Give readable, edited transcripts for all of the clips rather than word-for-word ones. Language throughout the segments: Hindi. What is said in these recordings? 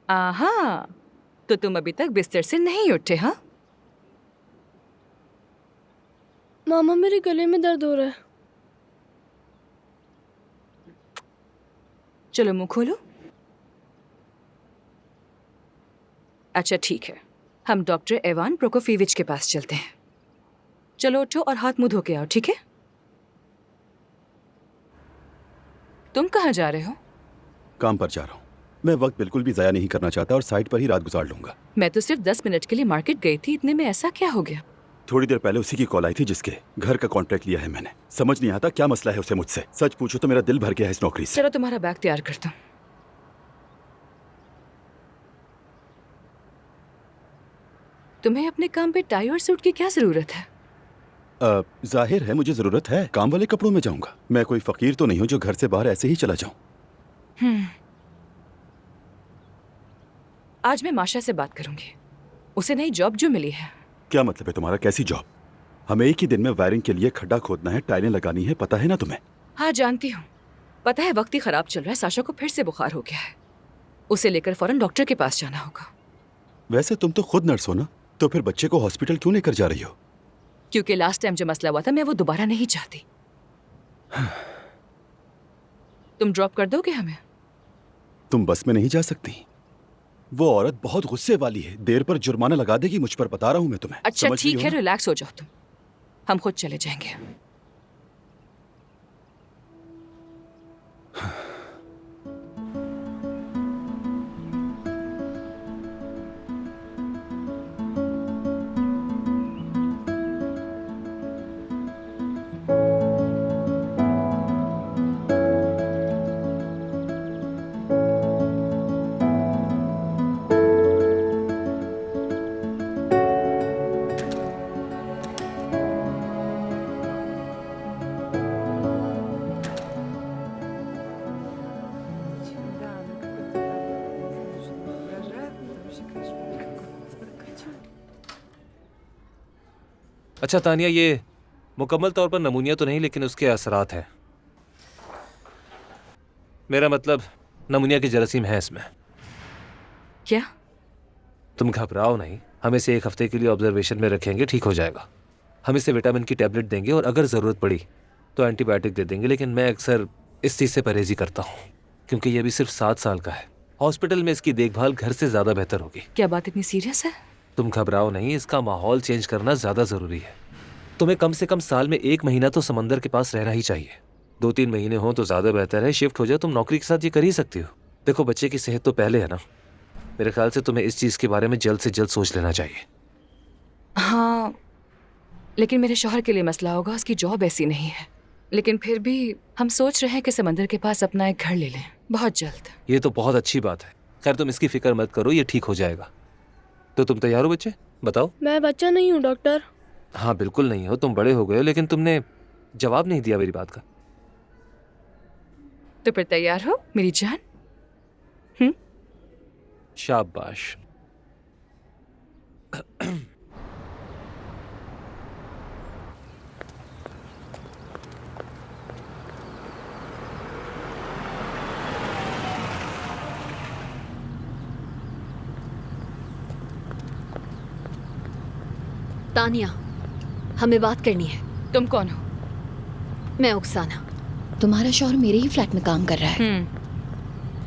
आहा, तो तुम अभी तक बिस्तर से नहीं उठे? हाँ, मामा मेरे गले में दर्द हो रहा है। चलो मुंह खोलो। अच्छा ठीक है, हम डॉक्टर एवान प्रोकोफीविच के पास चलते हैं। चलो उठो और हाथ मुंह धो के आओ, ठीक है? तुम कहाँ जा रहे हो? काम पर जा रहा हूँ। मैं वक्त बिल्कुल भी ज़ाया नहीं करना चाहता और साइट पर ही रात गुजार लूंगा। मैं तो सिर्फ 10 मिनट के लिए मार्केट गई थी, इतने में ऐसा क्या हो गया? थोड़ी देर पहले उसी की कॉल आई थी जिसके घर का कॉन्ट्रैक्ट लिया है मैंने। समझ नहीं आता क्या मसला है उसे मुझसे। सच पूछो तो मेरा दिल भर गया है इस नौकरी से। चलो तुम्हारा बैग तैयार करता हूँ। तुम्हें अपने काम पे टाई और सूट की क्या जरूरत है? जाहिर है मुझे जरूरत है। काम वाले कपड़ों में जाऊंगा। मैं कोई फकीर तो नहीं हूँ जो घर से बाहर ऐसे ही चला जाऊं। आज मैं माशा से बात करूंगी। उसे नई जॉब जो मिली है। क्या मतलब है तुम्हारा? कैसी जॉब? हमें एक ही दिन में वायरिंग के लिए खड्डा खोदना है, टाइलें लगानी है, पता है ना तुम्हें? हाँ जानती हूँ। पता है वक्त ही खराब चल रहा है, साशा को फिर से बुखार हो गया है। उसे लेकर फौरन डॉक्टर के पास जाना होगा। वैसे तुम तो खुद नर्स हो ना, तो फिर बच्चे को हॉस्पिटल क्यों लेकर जा रही हो? क्योंकि लास्ट टाइम जो मसला हुआ था मैं वो दोबारा नहीं चाहती। तुम ड्रॉप कर दोगे हमें? तुम बस में नहीं जा सकती। वो औरत बहुत गुस्से वाली है, देर पर जुर्माना लगा देगी मुझ पर, बता रहा हूं मैं तुम्हें। अच्छा समझ रही ठीक हो है, ना? रिलैक्स हो जाओ तुम। हम खुद चले जाएंगे। Да, она какой-то там, не знаю, что она угрожает, но это вообще кошмар какой-то. अच्छा तानिया, ये मुकम्मल तौर पर नमूनिया तो नहीं, लेकिन उसके असरात हैं। मेरा मतलब नमूनिया की जरासीम है इसमें। क्या? तुम घबराओ नहीं, हम इसे 1 हफ्ते के लिए ऑब्जर्वेशन में रखेंगे, ठीक हो जाएगा। हम इसे विटामिन की टैबलेट देंगे और अगर ज़रूरत पड़ी तो एंटीबायोटिक दे देंगे, लेकिन मैं अक्सर इस चीज़ से परहेज़ी करता हूँ क्योंकि ये अभी सिर्फ 7 साल का है। हॉस्पिटल में इसकी देखभाल घर से ज़्यादा बेहतर होगी। क्या बात इतनी सीरियस है? तुम घबराओ नहीं, इसका माहौल चेंज करना ज़्यादा ज़रूरी है। तुम्हें कम से कम साल में 1 महीना तो समंदर के पास रहना ही चाहिए। 2-3 महीने हो तो ज़्यादा बेहतर है। शिफ्ट हो जाए, तुम नौकरी के साथ ये कर ही सकती हो। देखो, बच्चे की सेहत तो पहले है ना। मेरे ख्याल से तुम्हें इस चीज़ के बारे में जल्द से जल्द सोच लेना चाहिए। हाँ, लेकिन मेरे शौहर के लिए मसला होगा, उसकी जॉब ऐसी नहीं है। लेकिन फिर भी हम सोच रहे हैं कि समंदर के पास अपना एक घर ले लें, बहुत जल्द। ये तो बहुत अच्छी बात है। खैर तुम इसकी फिक्र मत करो, ये ठीक हो जाएगा। तो तुम तैयार हो बच्चे? बताओ। मैं बच्चा नहीं हूँ डॉक्टर। हाँ बिल्कुल नहीं हो, तुम बड़े हो गए हो, लेकिन तुमने जवाब नहीं दिया मेरी बात का। तो फिर तैयार हो मेरी जान? शाबाश। तानिया, हमें बात करनी है। तुम कौन हो? मैं ओक्साना। तुम्हारा शौहर मेरे ही फ्लैट में काम कर रहा है।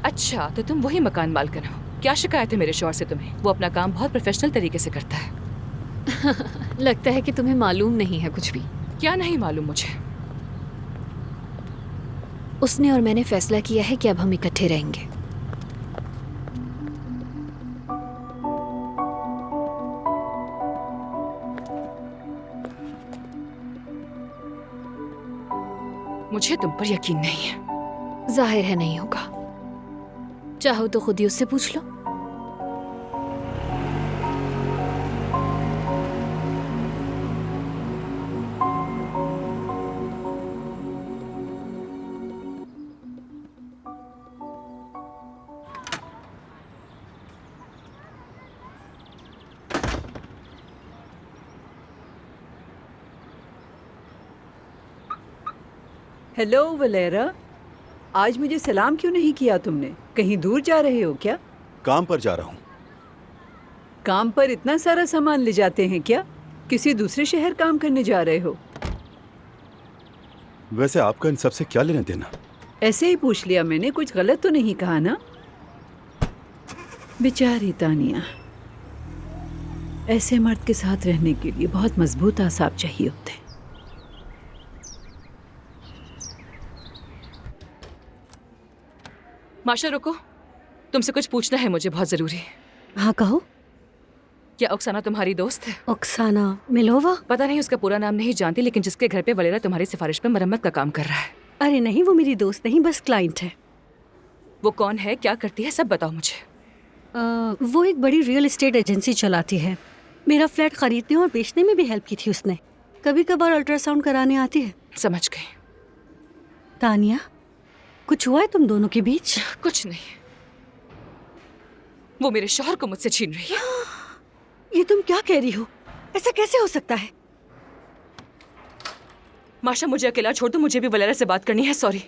अच्छा, तो तुम वही मकान मालकिन हो। क्या शिकायत है मेरे शौहर से तुम्हें? वो अपना काम बहुत प्रोफेशनल तरीके से करता है। लगता है कि तुम्हें मालूम नहीं है कुछ भी। क्या नहीं मालूम मुझे? उसने और मैंने फैसला किया है कि अब हम इकट्ठे रहेंगे। मुझे तुम पर यकीन नहीं है। जाहिर है नहीं होगा। चाहो तो खुद ही उससे पूछ लो। हेलो वलेरा, आज मुझे सलाम क्यों नहीं किया तुमने? कहीं दूर जा रहे हो क्या? काम पर जा रहा हूँ। काम पर इतना सारा सामान ले जाते हैं क्या? किसी दूसरे शहर काम करने जा रहे हो? वैसे आपका इन सब से क्या लेना देना? ऐसे ही पूछ लिया मैंने, कुछ गलत तो नहीं कहा ना? बेचारी तानिया, ऐसे मर्द के साथ रहने के लिए बहुत मजबूत आसाब चाहिए होते हैं। माशा रुको, तुमसे कुछ पूछना है मुझे, बहुत जरूरी। हाँ कहो। क्या ओक्साना तुम्हारी दोस्त है? ओक्साना मिलोवा? पता नहीं, उसका पूरा नाम नहीं जानती, लेकिन जिसके घर पे वलेरा तुम्हारी सिफारिश पे मरम्मत का काम कर रहा है। अरे नहीं, वो मेरी दोस्त नहीं, बस क्लाइंट है। वो कौन है, क्या करती है, सब बताओ मुझे। वो एक बड़ी रियल एस्टेट एजेंसी चलाती है। मेरा फ्लैट खरीदने और बेचने में भी हेल्प की थी उसने। कभी कभार अल्ट्रासाउंड कराने आती है। समझ गई। तानिया, कुछ हुआ है तुम दोनों के बीच? कुछ नहीं, वो मेरे शौहर को मुझसे छीन रही है। ये तुम क्या कह रही हो? ऐसा कैसे हो सकता है? माशा, मुझे अकेला छोड़ दो, मुझे भी वलेरा से बात करनी है। सॉरी।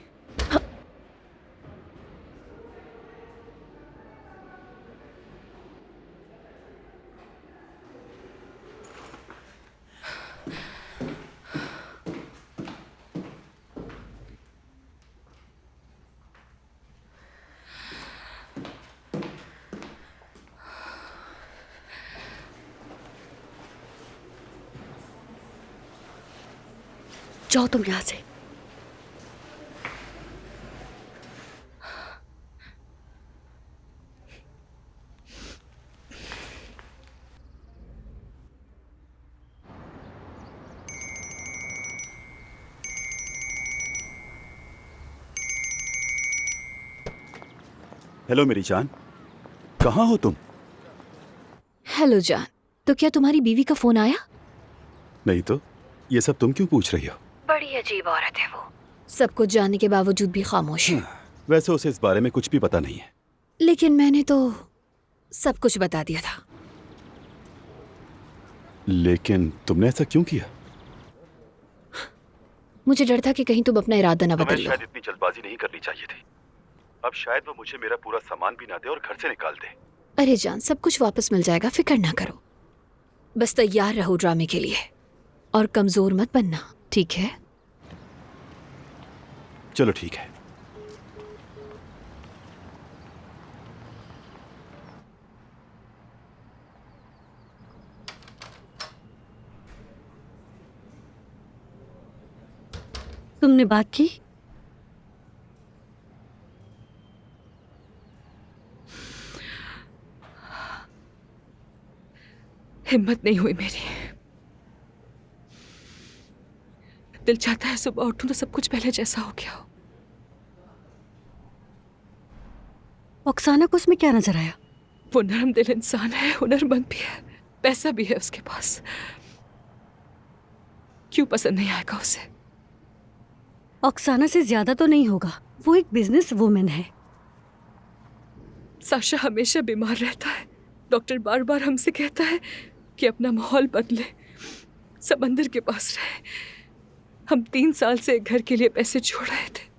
जाओ तुम यहाँ से। हेलो मेरी जान, कहाँ हो तुम? हेलो जान, तो क्या तुम्हारी बीवी का फोन आया? नहीं तो ये सब तुम क्यों पूछ रही हो? बड़ी अजीब औरत है वो, सब कुछ जानने के बावजूद भी खामोश है। वैसे उसे इस बारे में कुछ भी पता नहीं है। लेकिन मैंने तो सब कुछ बता दिया था। लेकिन तुमने ऐसा क्यों किया? मुझे डर था कि कहीं तुम अपना इरादा न बदल लो। शायद इतनी जल्दबाजी नहीं करनी चाहिए थी। अब शायद वो मुझे मेरा पूरा सामान भी ना दे और घर से निकाल दे। अरे जान, सब कुछ वापस मिल जाएगा, फिक्र ना करो। बस तैयार रहो ड्रामे के लिए और कमजोर मत बनना, ठीक है? चलो ठीक है। तुमने बात की? हिम्मत नहीं हुई मेरी। दिल चाहता है सुबह उठूं तो सब कुछ पहले जैसा हो गया हो। ओक्साना को उसमें क्या नजर आया? वो नरम दिल इंसान है, हुनरमंद भी है, पैसा भी है उसके पास। क्यों पसंद नहीं आएगा उसे? ओक्साना से ज्यादा तो नहीं होगा, वो एक बिजनेस वुमेन है। साशा हमेशा बीमार रहता है। डॉक्टर बार बार हमसे कहता है कि अपना माहौल बदले, समंदर के पास रहे। हम 3 साल से एक घर के लिए पैसे जोड़ रहे थे।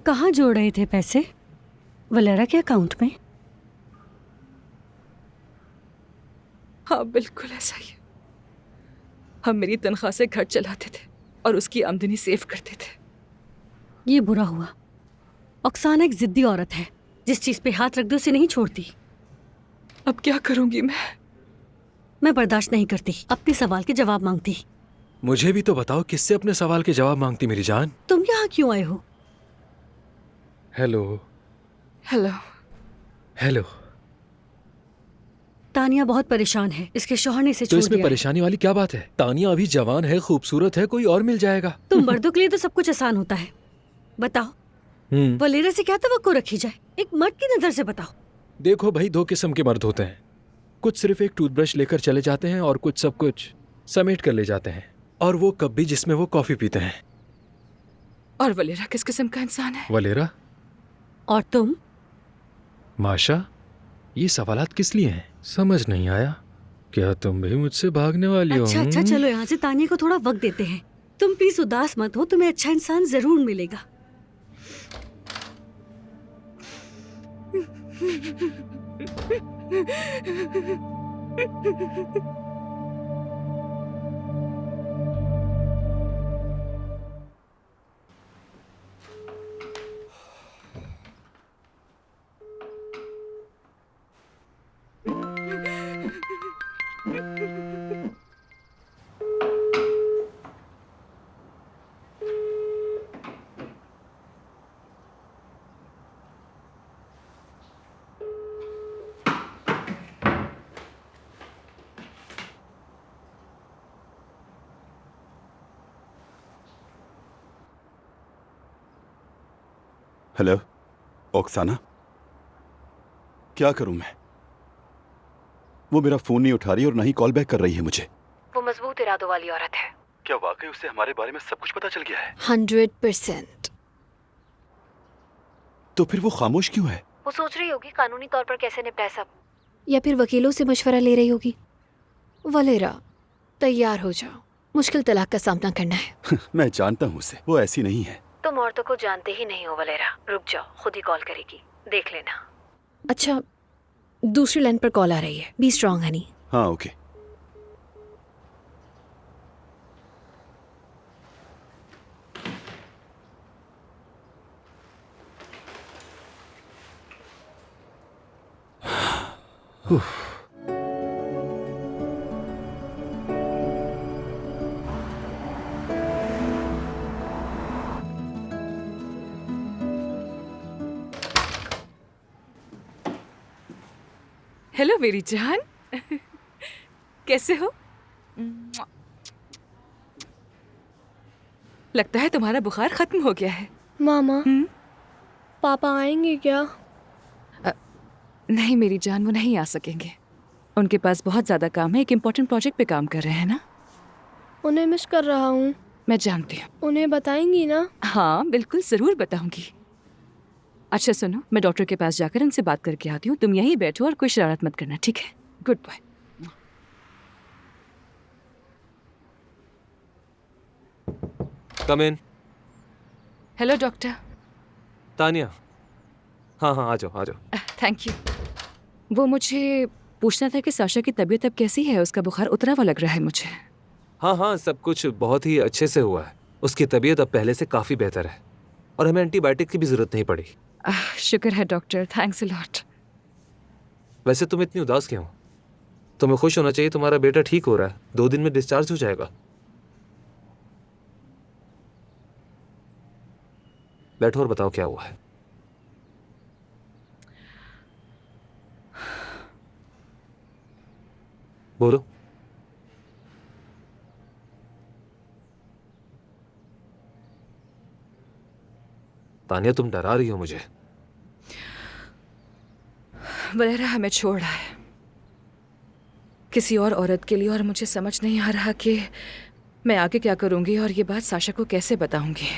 कहाँ जोड़ रहे थे पैसे? वलेरा के अकाउंट में? हाँ बिल्कुल ऐसा ही है। हम मेरी तनख्वाह से घर चलाते थे और उसकी आमदनी सेव करते थे। ये बुरा हुआ। ओक्साना एक जिद्दी औरत है, जिस चीज पे हाथ रख दो उसे नहीं छोड़ती। अब क्या करूंगी मैं? मैं बर्दाश्त नहीं करती, अपने सवाल के जवाब मांगती। मुझे भी तो बताओ, किससे अपने सवाल के जवाब मांगती मेरी जान? तुम यहाँ क्यों आए हो? Hello hello. हेलो। तानिया बहुत परेशान है, इसके शौहर ने इसे तो छोड़ इसमें दिया है। परेशानी वाली क्या बात है? तानिया अभी जवान है, खूबसूरत है, कोई और मिल जाएगा। तुम मर्दों के लिए तो सब कुछ आसान होता है। बताओ, वलेरा से क्या तवक्को रखी जाए? एक मर्द की नजर से बताओ। देखो भाई, दो किस्म के मर्द होते हैं। कुछ सिर्फ एक टूथब्रश लेकर चले जाते हैं और कुछ सब कुछ समेट कर ले जाते हैं, और वो कप भी जिसमें वो कॉफी पीते हैं। और वलेरा किस किस्म का इंसान है? वलेरा? और तुम? माशा, ये सवालात किस लिए हैं? समझ नहीं आया। क्या तुम भी मुझसे भागने वाली हो? अच्छा, चलो यहाँ से तानिया को थोड़ा वक्त देते हैं। तुम प्लीज उदास मत हो, तुम्हें अच्छा इंसान जरूर मिलेगा। हेलो ओक्साना, क्या करूं मैं? वो मेरा फोन नहीं उठा रही और ना ही कॉल बैक कर रही है मुझे। वो मजबूत इरादों वाली औरत है। क्या वाकई उसे हमारे बारे में सब कुछ पता चल गया है? 100%। तो फिर वो खामोश क्यों है? वो सोच रही होगी कानूनी तौर पर कैसे निपटाए सब, या फिर वकीलों से मशवरा ले रही होगी। वलेरा, तैयार हो जाओ, मुश्किल तलाक का सामना करना है। मैं जानता हूँ उसे, वो ऐसी नहीं है। तुम औरतों को जानते ही नहीं हो वलेरा। रुक जाओ, खुद ही कॉल करेगी, देख लेना। अच्छा, दूसरी लाइन पर कॉल आ रही है। B strong Honey. हाँ ओके। हेलो मेरी जान। कैसे हो? लगता है तुम्हारा बुखार खत्म हो गया है। मामा, पापा आएंगे क्या? नहीं मेरी जान, वो नहीं आ सकेंगे। उनके पास बहुत ज्यादा काम है, एक इम्पोर्टेंट प्रोजेक्ट पे काम कर रहे हैं ना। उन्हें मिस कर रहा हूँ। मैं जानती हूँ। उन्हें बताएंगी ना? हाँ बिल्कुल, जरूर बताऊंगी। अच्छा सुनो, मैं डॉक्टर के पास जाकर उनसे बात करके आती हूँ। तुम यहीं बैठो और कोई शरारत मत करना, ठीक है? Good bye. Come in. Hello doctor. Tania, हाँ हाँ, आ जाओ आ जाओ। Thank you. वो मुझे पूछना था कि साशा की तबीयत अब कैसी है? उसका बुखार उतरा हुआ लग रहा है मुझे। हाँ हाँ, सब कुछ बहुत ही अच्छे से हुआ है। उसकी तबीयत अब पहले से काफ़ी बेहतर है और हमें एंटीबायोटिक की भी ज़रूरत नहीं पड़ी। शुक्र है डॉक्टर, थैंक्स अ लॉट। वैसे तुम इतनी उदास क्यों? तुम्हें खुश होना चाहिए, तुम्हारा बेटा ठीक हो रहा है, 2 दिन में डिस्चार्ज हो जाएगा। बैठो और बताओ क्या हुआ है। बोलो। तानिया, तुम डरा रही हो मुझे। वलेरा हमें छोड़ रहा है किसी और औरत के लिए, और मुझे समझ नहीं आ रहा कि मैं आगे क्या करूंगी और ये बात साशा को कैसे बताऊंगी।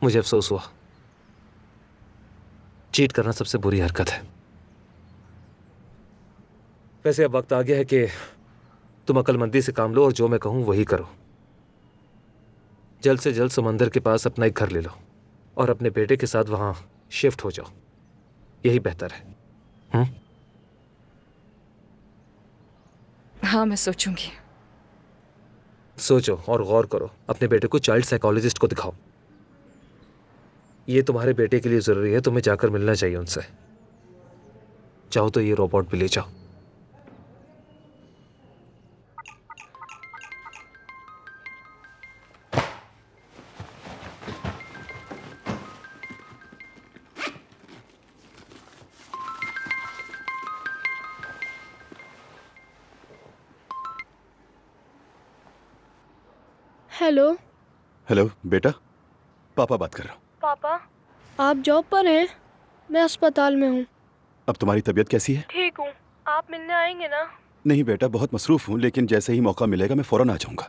मुझे अफसोस हुआ। चीट करना सबसे बुरी हरकत है। वैसे अब वक्त आ गया है कि तुम अक्लमंदी से काम लो और जो मैं कहूं वही करो। जल्द से जल्द समंदर के पास अपना एक घर ले लो और अपने बेटे के साथ वहां शिफ्ट हो जाओ। यही बेहतर है। हाँ मैं सोचूंगी। सोचो और गौर करो। अपने बेटे को चाइल्ड साइकोलॉजिस्ट को दिखाओ। ये तुम्हारे बेटे के लिए जरूरी है, तुम्हें जाकर मिलना चाहिए उनसे। चाहो तो ये रोबोट भी ले जाओ। हेलो हेलो बेटा, पापा बात कर रहा हूँ। पापा, आप जॉब पर हैं? मैं अस्पताल में हूँ। अब तुम्हारी तबीयत कैसी है? ठीक हूँ। आप मिलने आएंगे ना? नहीं बेटा, बहुत मसरूफ हूँ, लेकिन जैसे ही मौका मिलेगा मैं फौरन आ जाऊंगा।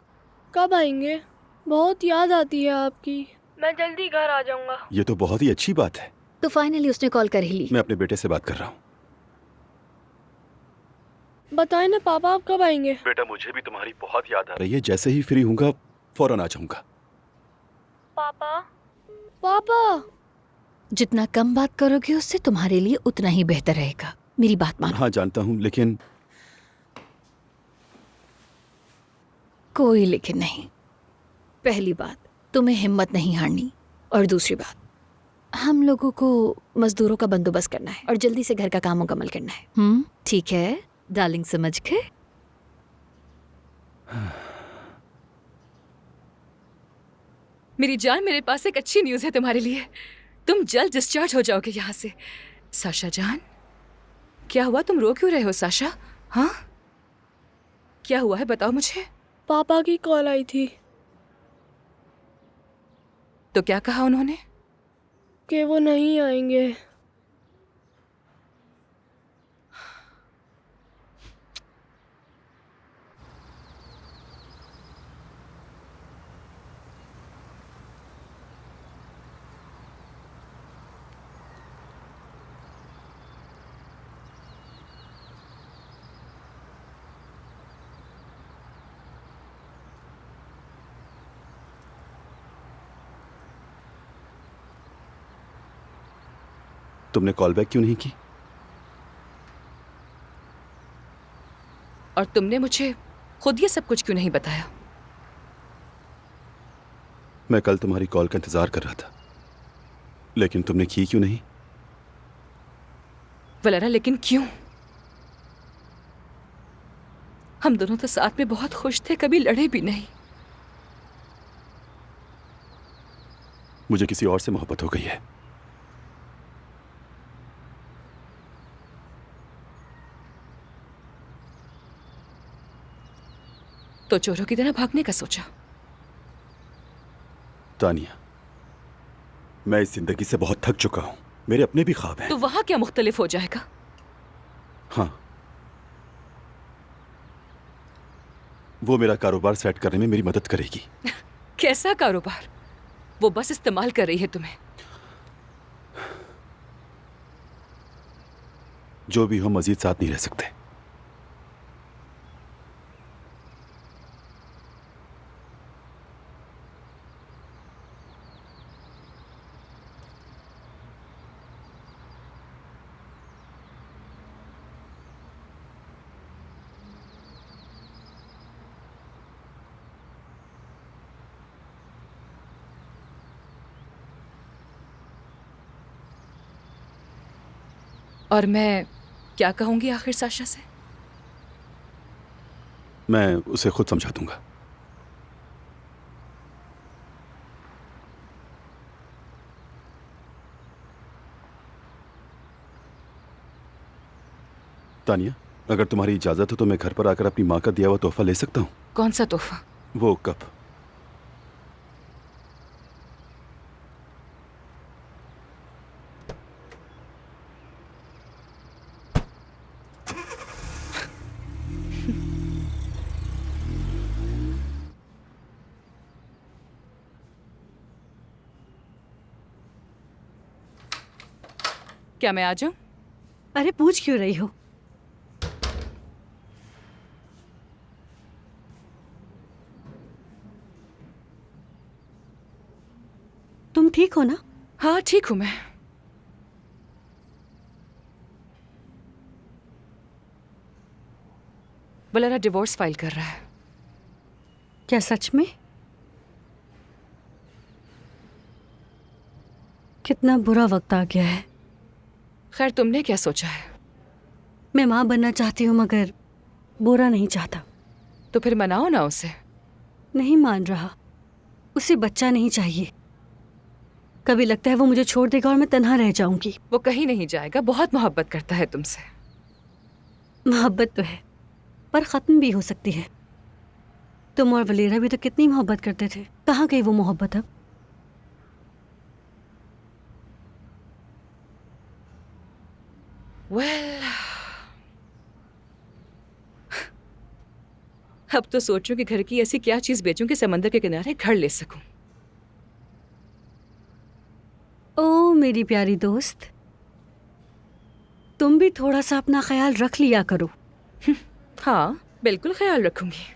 कब आएंगे? बहुत याद आती है आपकी। मैं जल्दी घर आ जाऊंगा। ये तो बहुत ही अच्छी बात है। तो फाइनली उसने कॉल कर ही ली। मैं अपने बेटे से बात कर रहा हूँ। बताए ना पापा, आप कब आएंगे? बेटा, मुझे भी तुम्हारी बहुत याद आ रही है। जैसे ही फ्री होऊंगा फौरन आ जाऊंगा। पापा, पापा। जितना कम बात करोगे उससे तुम्हारे लिए उतना ही बेहतर रहेगा। मेरी बात मानो। हाँ जानता हूँ, लेकिन कोई लेकिन नहीं। पहली बात, तुम्हें हिम्मत नहीं हारनी, और दूसरी बात, हम लोगों को मजदूरों का बंदोबस्त करना है और जल्दी से घर का काम मुकम्मल करना है। ठीक है डार्लिंग, समझ गए? मेरी जान, मेरे पास एक अच्छी न्यूज़ है तुम्हारे लिए। तुम जल्द डिस्चार्ज हो जाओगे यहाँ से। साशा जान, क्या हुआ? तुम रो क्यों रहे हो साशा? हाँ, क्या हुआ है बताओ मुझे। पापा की कॉल आई थी तो क्या कहा उन्होंने? कि वो नहीं आएंगे। तुमने कॉल बैक क्यों नहीं की? और तुमने मुझे खुद ये सब कुछ क्यों नहीं बताया? मैं कल तुम्हारी कॉल का इंतजार कर रहा था, लेकिन तुमने की क्यों नहीं? वलेरा, लेकिन क्यों? हम दोनों तो साथ में बहुत खुश थे, कभी लड़े भी नहीं। मुझे किसी और से मोहब्बत हो गई है। तो चोरों की तरह भागने का सोचा? तानिया, मैं इस जिंदगी से बहुत थक चुका हूं। मेरे अपने भी ख्वाब हैं। तो वहां क्या मुख्तलिफ हो जाएगा? हाँ, वो मेरा कारोबार सेट करने में मेरी मदद करेगी। कैसा कारोबार? वो बस इस्तेमाल कर रही है तुम्हें। जो भी हो, मजीद साथ नहीं रह सकते। और मैं क्या कहूंगी आखिर साशा से? मैं उसे खुद समझा दूंगा। तानिया, अगर तुम्हारी इजाजत हो तो मैं घर पर आकर अपनी माँ का दिया हुआ तोहफा ले सकता हूँ? कौन सा तोहफा? वो कप। क्या मैं आ जाऊं? अरे पूछ क्यों रही हो? तुम ठीक हो ना? हाँ ठीक हूं मैं। वलेरा डिवोर्स फाइल कर रहा है। क्या सच में? कितना बुरा वक्त आ गया है। खैर, तुमने क्या सोचा है? मैं माँ बनना चाहती हूँ, मगर बुरा नहीं चाहता। तो फिर मनाओ ना उसे। नहीं मान रहा। उसे बच्चा नहीं चाहिए। कभी लगता है वो मुझे छोड़ देगा और मैं तन्हा रह जाऊंगी। वो कहीं नहीं जाएगा, बहुत मोहब्बत करता है तुमसे। मोहब्बत तो है, पर ख़त्म भी हो सकती है। तुम और वलेरा भी तो कितनी मोहब्बत करते थे, कहाँ गई वो मोहब्बत अब? वेल, अब तो सोचूं कि घर की ऐसी क्या चीज बेचूं कि समंदर के किनारे घर ले सकूं। ओ मेरी प्यारी दोस्त, तुम भी थोड़ा सा अपना ख्याल रख लिया करो। हाँ, बिल्कुल ख्याल रखूंगी।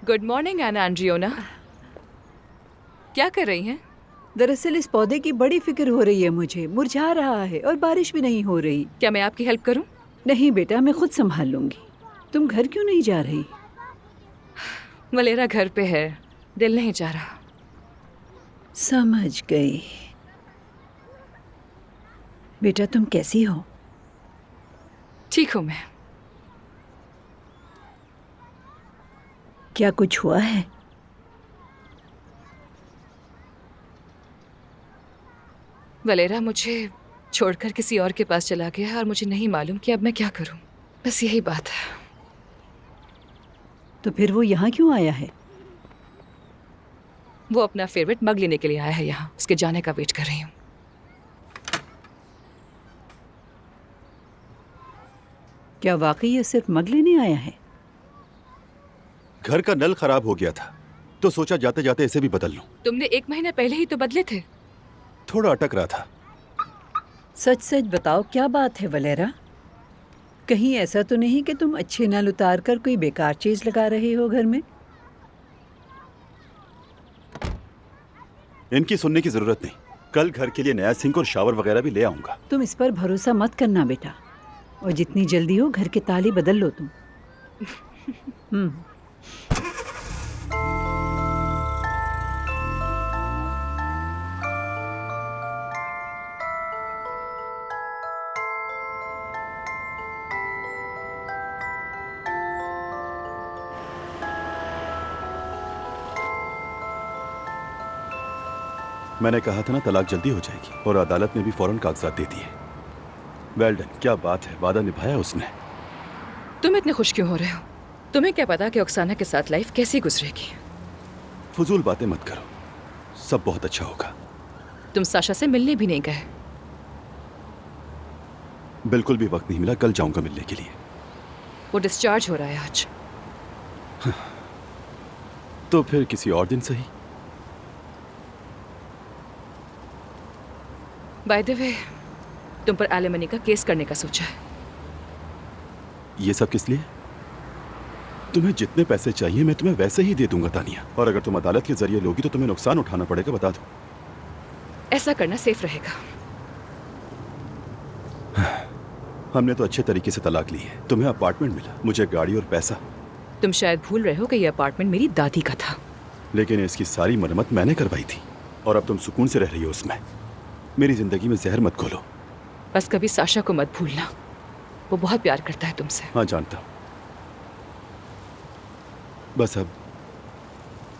गुड मॉर्निंग एना एंड्रियोना। क्या कर रही हैं? दरअसल इस पौधे की बड़ी फिक्र हो रही है मुझे, मुरझा रहा है और बारिश भी नहीं हो रही। क्या मैं आपकी हेल्प करूं? नहीं बेटा, मैं खुद संभाल लूंगी। तुम घर क्यों नहीं जा रही? वलेरा घर पे है, दिल नहीं चाह रहा। समझ गई। बेटा तुम कैसी हो? ठीक हूं मैं। क्या कुछ हुआ है? वलेरा मुझे छोड़कर किसी और के पास चला गया है और मुझे नहीं मालूम कि अब मैं क्या करूं। बस यही बात है। तो फिर वो यहाँ क्यों आया है? वो अपना फेवरेट मग लेने के लिए आया है यहाँ। उसके जाने का वेट कर रही हूँ। क्या वाकई ये सिर्फ मग लेने आया है? घर का नल खराब हो गया था तो सोचा जाते जाते इसे भी बदल लूं। तुमने 1 महीना पहले ही तो बदले थे। थोड़ा अटक रहा था। सच सच बताओ, क्या बात है वलेरा? कहीं ऐसा तो नहीं कि तुम अच्छे नल उतार कर कोई बेकार चीज लगा रहे हो घर में? इनकी सुनने की जरूरत नहीं। कल घर के लिए नया सिंक और शावर वगैरह भी ले आऊंगा। तुम इस पर भरोसा मत करना बेटा, और जितनी जल्दी हो घर के ताले बदल लो तुम। मैंने कहा था ना तलाक जल्दी हो जाएगी, और अदालत ने भी फौरन कागजात दे दिए। वेल डन, क्या बात है, वादा निभाया उसने। तुम इतने खुश क्यों हो रहे हो? तुम्हें क्या पता कि ओक्साना के साथ लाइफ कैसी गुजरेगी? फजूल बातें मत करो, सब बहुत अच्छा होगा। तुम साशा से मिलने भी नहीं गए। बिल्कुल भी वक्त नहीं मिला, कल जाऊंगा मिलने के लिए। वो डिस्चार्ज हो रहा है आज। तो फिर किसी और दिन सही। बाय द वे, तुम पर एलिमनी का केस करने का सोचा है। ये सब किस लिए? तुम्हें जितने पैसे चाहिए मैं तुम्हें वैसे ही दे दूंगा तानिया, और अगर तुम अदालत के जरिए लोगी तो तुम्हें नुकसान उठाना पड़ेगा, बता दो। ऐसा करना सेफ रहेगा। हमने तो अच्छे तरीके से तलाक ली है। तुम्हें अपार्टमेंट मिला, मुझे गाड़ी और पैसा। तुम शायद भूल रहे हो कि यह अपार्टमेंट मेरी दादी का था। लेकिन इसकी सारी मरम्मत मैंने करवाई थी, और अब तुम सुकून से रह रही हो उसमें। मेरी जिंदगी में जहर मत घोलो। बस कभी साशा को मत भूलना, वो बहुत प्यार करता है तुमसे। हाँ जानता हूं। बस अब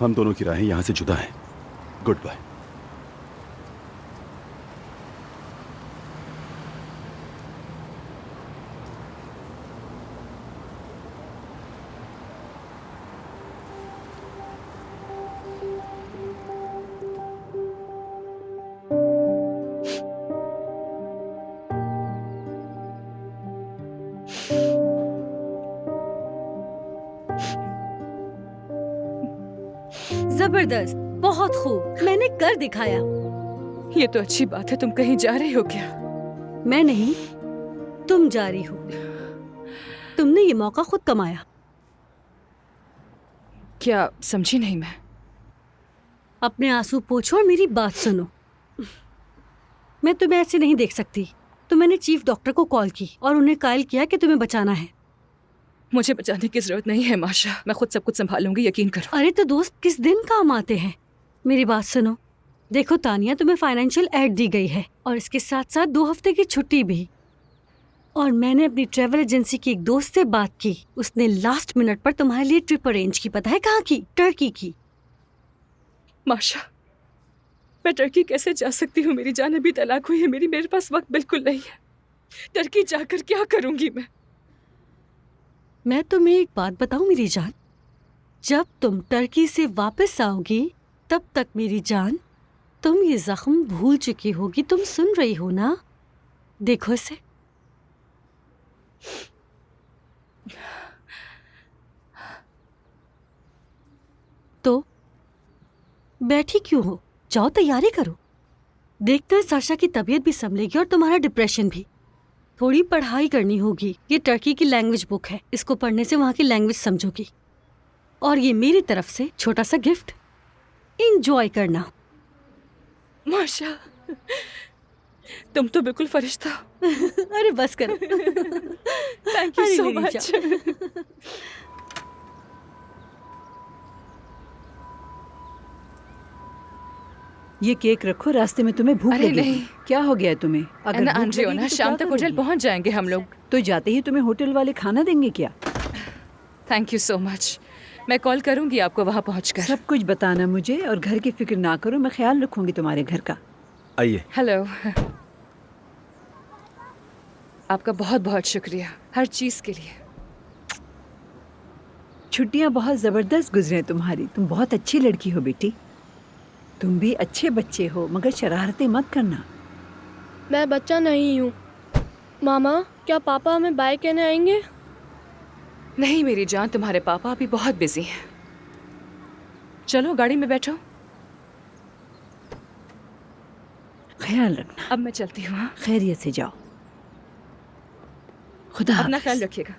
हम दोनों की राहें यहां से जुदा हैं। Goodbye. जबरदस्त, बहुत खूब, मैंने कर दिखाया। ये तो अच्छी बात है। तुम कहीं जा रही हो क्या? मैं नहीं, तुम जा रही हो। तुमने ये मौका खुद कमाया। क्या समझी नहीं मैं? अपने आंसू पोंछो और मेरी बात सुनो। मैं तुम्हें ऐसे नहीं देख सकती। तो मैंने चीफ डॉक्टर को कॉल की और उन्हें कायल किया कि तुम्हें बचाना है। मुझे बचाने की जरूरत नहीं है माशा, मैं खुद सब कुछ संभालूंगी, यकीन करो। अरे तो दोस्त किस दिन काम आते हैं। मेरी बात सुनो। देखो तानिया, तुम्हें फाइनेंशियल एड दी गई है और इसके साथ साथ 2 हफ्ते की छुट्टी भी। और मैंने अपनी ट्रैवल एजेंसी की एक दोस्त से बात की। उसने लास्ट मिनट पर तुम्हारे लिए ट्रिप अरेंज की। पता है कहाँ की? टर्की की। माशा, मैं टर्की कैसे जा सकती हूँ? मेरी जान अभी तलाक हुई है मेरी, मेरे पास वक्त बिल्कुल नहीं है। टर्की जाकर क्या करूंगी मैं तुम्हें एक बात बताऊं मेरी जान, जब तुम टर्की से वापस आओगी तब तक मेरी जान तुम ये जख्म भूल चुकी होगी। तुम सुन रही हो ना? देखो इसे। तो बैठी क्यों हो? जाओ तैयारी करो। देखते हैं साशा की तबीयत भी संभलेगी और तुम्हारा डिप्रेशन भी। थोड़ी पढ़ाई करनी होगी। ये टर्की की लैंग्वेज बुक है, इसको पढ़ने से वहाँ की लैंग्वेज समझोगी। और ये मेरी तरफ से छोटा सा गिफ्ट, एंजॉय करना। माशा, तुम तो बिल्कुल फरिश्ता हो। अरे बस करो। Thank you so much. ये केक रखो, रास्ते में तुम्हें भूख अरे लगेगी। नहीं। क्या हो गया तुम्हें? अगर एना भूख आंद्रियोना, लगेगी तो शाम क्या तक होटल करोगी? पहुंच जाएंगे हम लोग। तो जाते ही तुम्हें होटल वाले खाना देंगे क्या? Thank you so much. मैं कॉल करूंगी आपको वहां पहुंचकर। सब कुछ बताना मुझे और घर की फिक्र ना करो, मैं ख्याल रखूंगी तुम्हारे घर का। आइए। हेलो। आपका बहुत बहुत शुक्रिया हर चीज के लिए। छुट्टियां बहुत जबरदस्त गुजरे तुम्हारी। तुम बहुत अच्छी लड़की हो बेटी। तुम भी अच्छे बच्चे हो, मगर शरारतें मत करना। मैं बच्चा नहीं हूँ। मामा, क्या पापा हमें बाय कहने आएंगे? नहीं मेरी जान, तुम्हारे पापा अभी बहुत बिजी हैं। चलो गाड़ी में बैठो। ख्याल रखना। अब मैं चलती हूँ। हाँ? खैरियत से जाओ। खुदा अपना हाफिज। ख्याल रखिएगा।